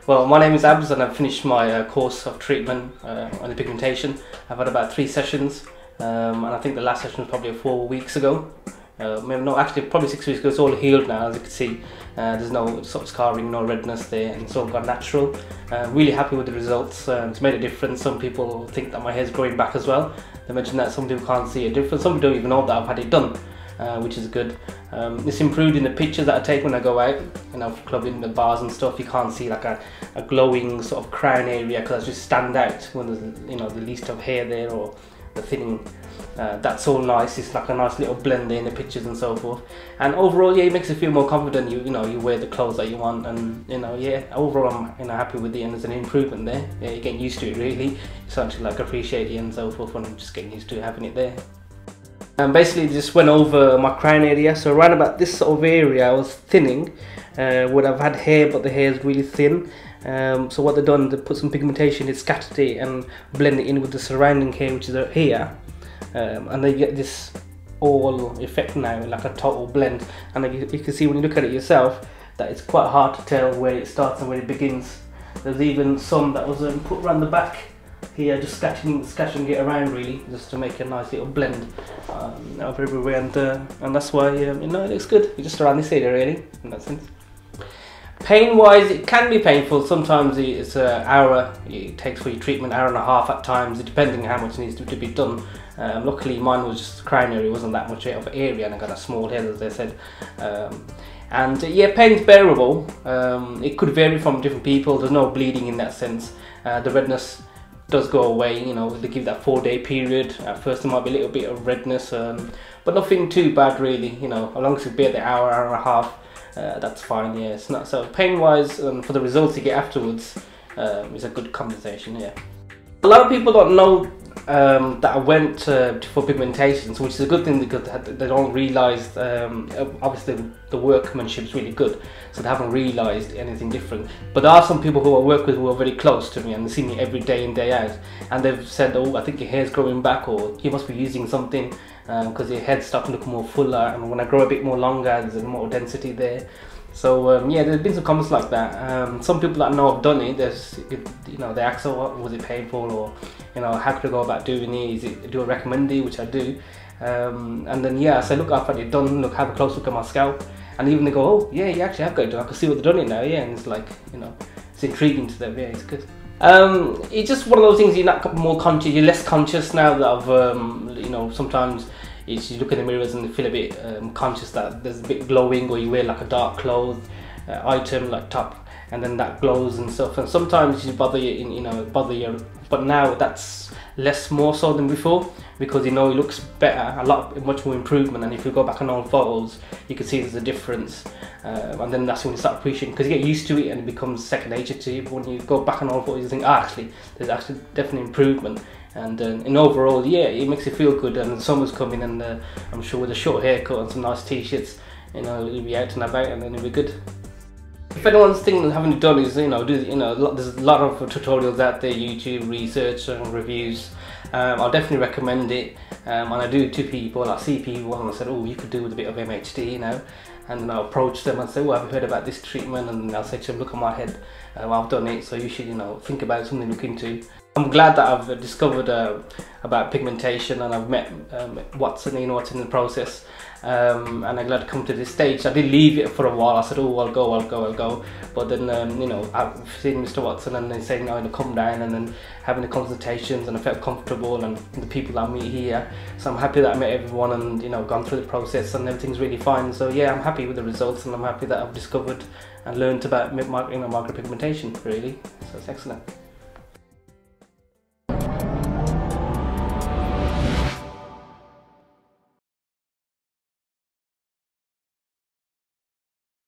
Well, my name is Abs and I've finished my course of treatment on the pigmentation. I've had about 3 sessions and I think the last session was probably 4 weeks ago. No, actually probably 6 weeks ago. It's all healed now, as you can see. There's no sort of scarring, no redness there, and it's all gone natural. Really happy with the results. It's made a difference. Some people think that my hair's growing back as well. They mentioned that some people can't see a difference. Some people don't even know that I've had it done. Which is good. It's improved in the pictures that I take when I go out, clubbing the bars and stuff. You can't see like a glowing sort of crown area because I just stand out when there's the least of hair there or the thinning. That's all nice. It's like a nice little blend there in the pictures and so forth. And overall, yeah, it makes you feel more confident. You wear the clothes that you want, and yeah. Overall, I'm happy with it, and there's an improvement there. Yeah, you're getting used to it really. You start to like appreciate it and so forth, and I'm just getting used to having it there. And basically just went over my crown area, so around about this sort of area I was thinning where I've had hair but the hair is really thin. So what they've done, they put some pigmentation, they scattered it and blend it in with the surrounding hair, which is here, and they get this all effect now, like a total blend. And you can see when you look at it yourself that it's quite hard to tell where it starts and where it begins. There's even some that was put around the back here, just scattering it around really, just to make a nice little blend of everywhere, and that's why it looks good. Just around this area really, in that sense. Pain wise, it can be painful. Sometimes it's an hour it takes for your treatment, hour and a half at times, depending on how much needs to be done. Luckily mine was just the crown area, wasn't that much of an area, and I got a small head, as they said. And yeah, pain's bearable. It could vary from different people. There's no bleeding in that sense. The redness does go away, they give that 4-day period. At first there might be a little bit of redness, but nothing too bad really, as long as you bear the hour and a half, that's fine. Yeah, it's not so pain wise, for the results you get afterwards, it's a good compensation. Yeah, a lot of people don't know that I went for pigmentation, which is a good thing because they don't realise, obviously the workmanship is really good, so they haven't realised anything different. But there are some people who I work with who are very close to me and they see me every day in, day out, and they've said, oh, I think your hair's growing back, or you must be using something because your head's starting to look more fuller, and when I grow a bit more longer there's more density there. So yeah, there's been some comments like that. Some people that know I've done it, they ask, oh, was it painful, or how could I go about doing it? Do I recommend it? Which I do. And then yeah, I say, look, I've had it done. Look, have a close look at my scalp, and even they go, oh yeah, you actually have got it done. I can see what they've done it now. Yeah, and it's like, it's intriguing to them. Yeah, it's good. It's just one of those things. You're not more conscious. You're less conscious now that I've, sometimes. You look in the mirrors and you feel a bit conscious that there's a bit glowing, or you wear like a dark clothes item like top, and then that glows and stuff. And sometimes you bother you, but now that's more so than before, because it looks better, much more improvement. And if you go back on old photos, you can see there's a difference. And then that's when you start appreciating, because you get used to it and it becomes second nature to you. But when you go back on old photos, you think, actually, there's actually definitely improvement. And overall, yeah, it makes you feel good. And the summer's coming, and I'm sure with a short haircut and some nice t-shirts, you'll be out and about, and then it'll be good. If anyone's thinking of having it done, is there's a lot of tutorials out there, YouTube research and reviews. I'll definitely recommend it. And I do to people. I see people and I said, oh, you could do with a bit of MHD, and then I'll approach them and say, oh, have you heard about this treatment? And I'll say to them, look at my head, I've done it, so you should think about something to look into. I'm glad that I've discovered about pigmentation, and I've met what's in the process, and I'm glad to come to this stage. I did leave it for a while. I said, oh, I'll go, but then I've seen Mr. Watson, and they're saying, to come down, and then having the consultations, and I felt comfortable, and the people that I meet here, so I'm happy that I met everyone, and gone through the process, and everything's really fine. So yeah, I'm happy with the results, and I'm happy that I've discovered and learned about micropigmentation really, so it's excellent.